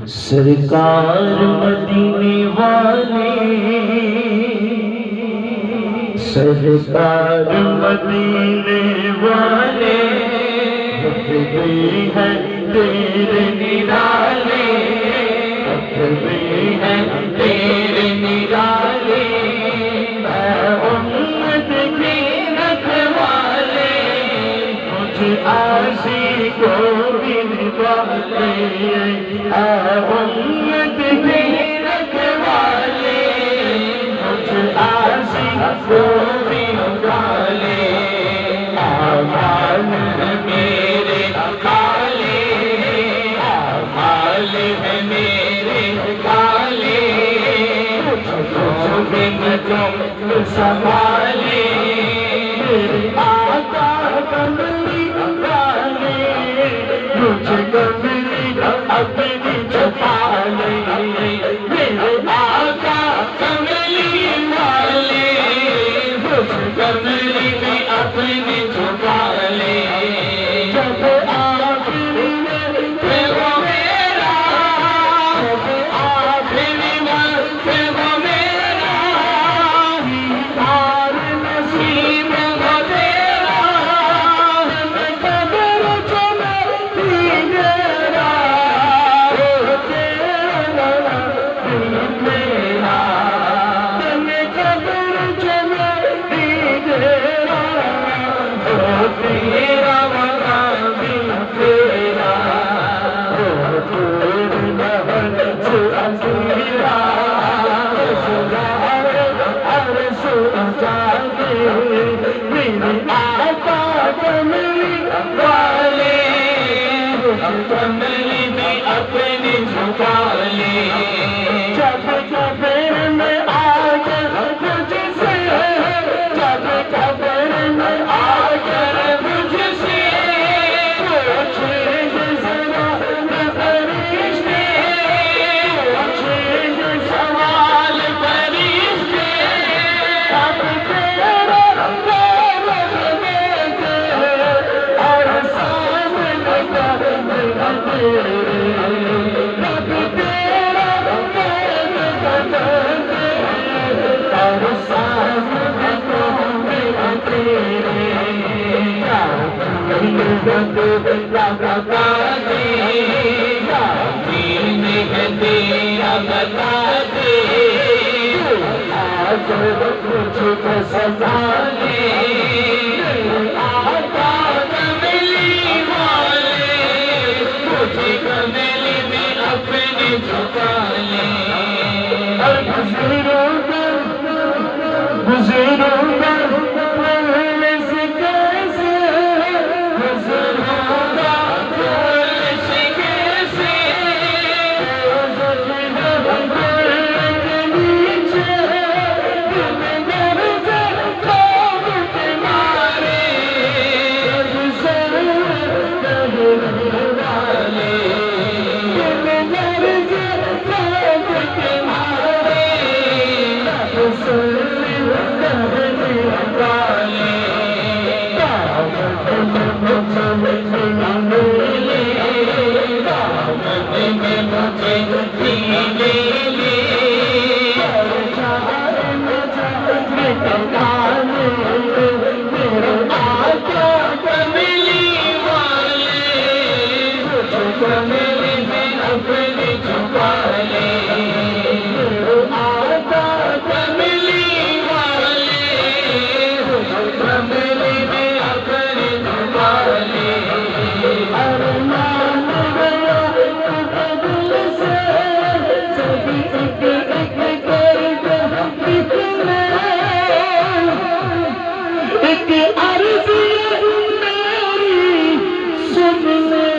सरकार मदीने वाले, सरकार मदीने वाले हैं तेरे निराले, हैं तेरे निराले, उम्मत की रखवाले, मुझे आशी को बिन वाले, उम्मत की रखवाले, मुझे आशी को बिन वाले, आमाल मेरे काले, आमाल मेरे काले, बिन तुम संभाले, आका कमली वाले, मुझे कमली अपनी छुपा ले, मेरे आका कमली वाले, मुझे कमली में अपनी छुपा ले, जब आखिरी में वो मेरा, जब आखिरी में वो मेरा, और नसीब वो तेरा, कब्र जो मेरी मेरा, वो तेरा मेरा, तुम्हें कब्र जो मेरी तेरा, वो तेरा वाला भी तेरा, वो तेरा से अंधेरा, मेरे आका कमली वाले, कमली में अपनी झुका ले, जब कब्र में आकर मुझसे, जब कब्र में आकर मुझसे पूछेंगे जरा फरिश्ते, पूछेंगे सवाल फरिश्ते, अब तेरा प्यार देंगे और सामने कर तेरे, अब तेरा प्यार देंगे और सामने कर तेरे, बता दे, तेरा बता दे, आज मुझको सजा ले, आका कमली वाले, मुझे कमली में अपने झुका ले, गुज़रों से कैसे, गुज़रूंगा से कैसे, के नीचे कमली में अपने छुपा ले आका कमली वाले कमली में अपने छुपा ले अरमान गया दिल से सभी एक अर्ज़ मेरी सुन ले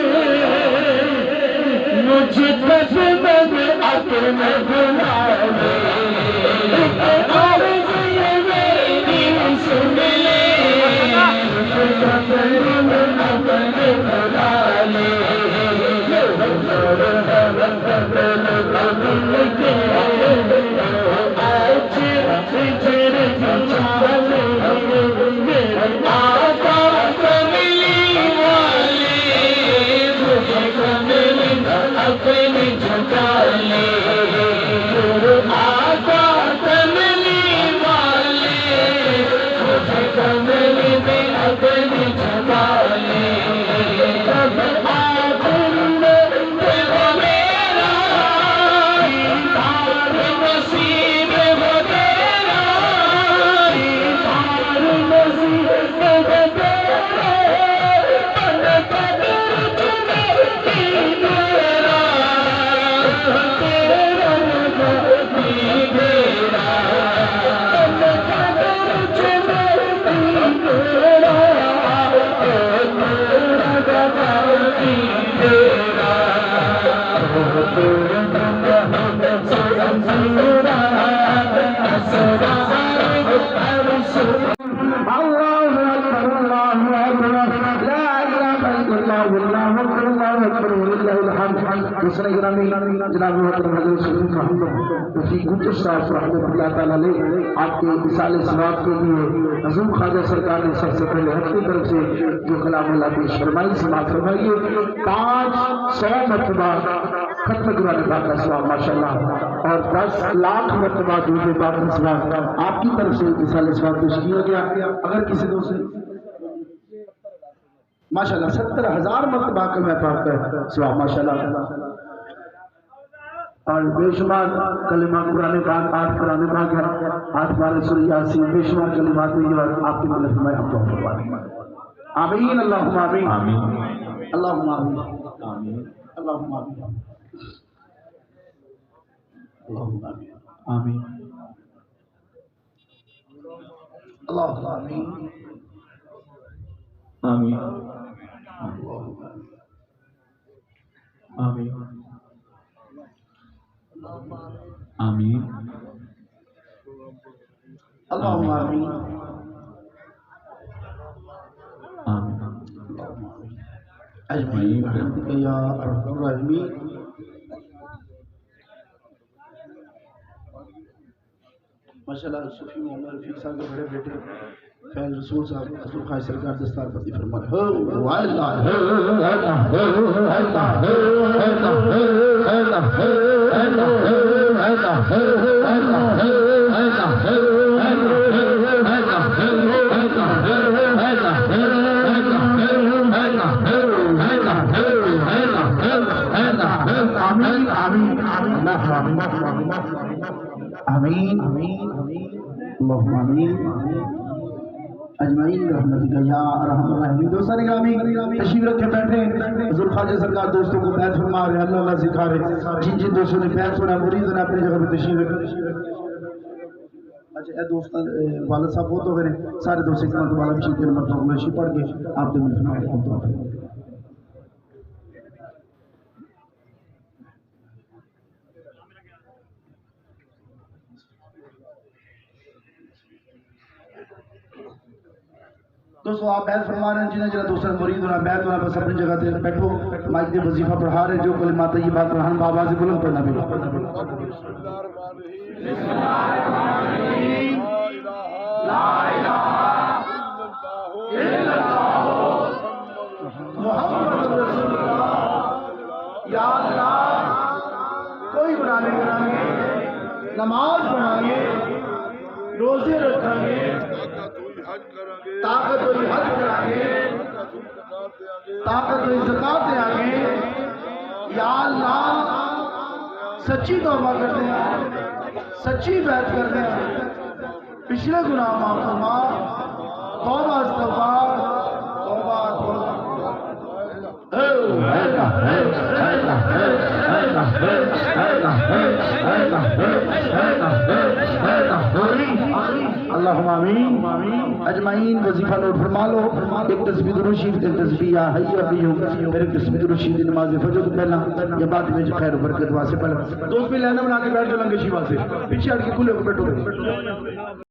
मुझे तस्मद अपने बुला ले एक अर्ज़ मेरी सुन ले मुझे तस्मद अपने बुला ले आका कमली वाले मुझे कमली अपनी झुका ले आका कमली वाले मुझे कमली में अपनी झुका ले तब आखिर में वो मेरा तार नसीब हो तेरा तार नसीब हो तेरा पन कदर तुम्हें मेरा तेरा नहीं मेरा पन कदर तुम्हें मेरा आपके मिसाल सवाब के लिए अज़ीम ख्वाजा सरकार ने सबसे पहले अपनी तरफ से जो कलामुल्लाह पेश फरमाई समाप्त फरमाइए 500 मरतबा खत्म कुरान पाक का सवाब माशाअल्लाह और 10 लाख मरतबा दूसरे पाक का सवाब आपकी तरफ से मिसाल सवाब पेश किया गया। अगर किसी दूसरे माशाअल्लाह 70,000 मरतबा का मैं पाक का सवाब माशाअल्लाह और बेशुमार कलिमा कुरान पाक 8 कुरान पाक है 8 बार सूरह यासीन बेशुमार कलिमात ये बात आपकी मदद में हम दुआ करवाएं। आमीन अल्लाहुम्मा आमीन आमीन अल्लाहुम्मा आमीन आमीन अल्लाहुम्मा आमीन अल्लाहुम्मा आमीन अल्लाहुम्मा आमीन आमीन आमीन आमीन अल्लाहुम्मा आमीन आमीन अजमाइन या अरहमर राहिमीन। माशाअल्लाह सूफी मोहम्मद रफीक साहब के बड़े बेटे फैज रसूल साहब हजूर खाई सरकार दस्तार पति फरमाए हो वाला हो वाला हो वाला हो वाला हो वाला हो वाला हो वाला हो वाला हो वाला हो आमीन आमीन आमीन अल्लाहुम्मा आमीन अजमाइन रहमतिका या अरहमर राहिमीन। दोस्तों निगरानी तशरीफ रखे बैठे हुजूर ख्वाजा सरकार दोस्तों को बैत फरमा रहे अल्लाह अल्लाह सिखा रहे जिन जिन दोस्तों ने बैत सुना मुरीद ने अपनी जगह पे तशरीफ रखे। अच्छा ए दोस्त वाला साहब वो तो मेरे सारे दोस्त एक मरतबा वाला भी दिन मतलब में पढ़ के आप तो मिलना है आप तो दोस्तों आप बैत फरमा रहे हैं जिन्हें जिन्हें दूसरा मुरीद होना बैत होना बस अपनी जगह पे बैठो माइक दे वजीफा पढ़ा रहे जो कल माता ये बात रहन बाबा से बुलंद पढ़ना भी कोई गुनाह नहीं कराएंगे नमाज पढ़ाएंगे रोजे रखेंगे ताकत हुई हज कराएंगे ताकत हुई ज़कात देंगे या अल्लाह सच्ची तौबा करते हैं, सच्ची बैत करते हैं, पिछले गुनाह माफ फरमा, तौबा इस्तग़फ़ार, तौबा तौबा। अल्लाहुम्मा आमीन। अजमाइन वजीफा नोट फरमा लो। एक तस्बीह दुरूद शरीफ, एक तस्बीह या हय्य या क़य्यूम, फिर एक तस्बीह दुरूद शरीफ नमाज फजर को पहला या बाद में खैर बरकत वास्ते पहला। दोस्त भी लाइन बना के बैठ जाओ, लंगे शिवा से पीछे हट के खुले को बैठो।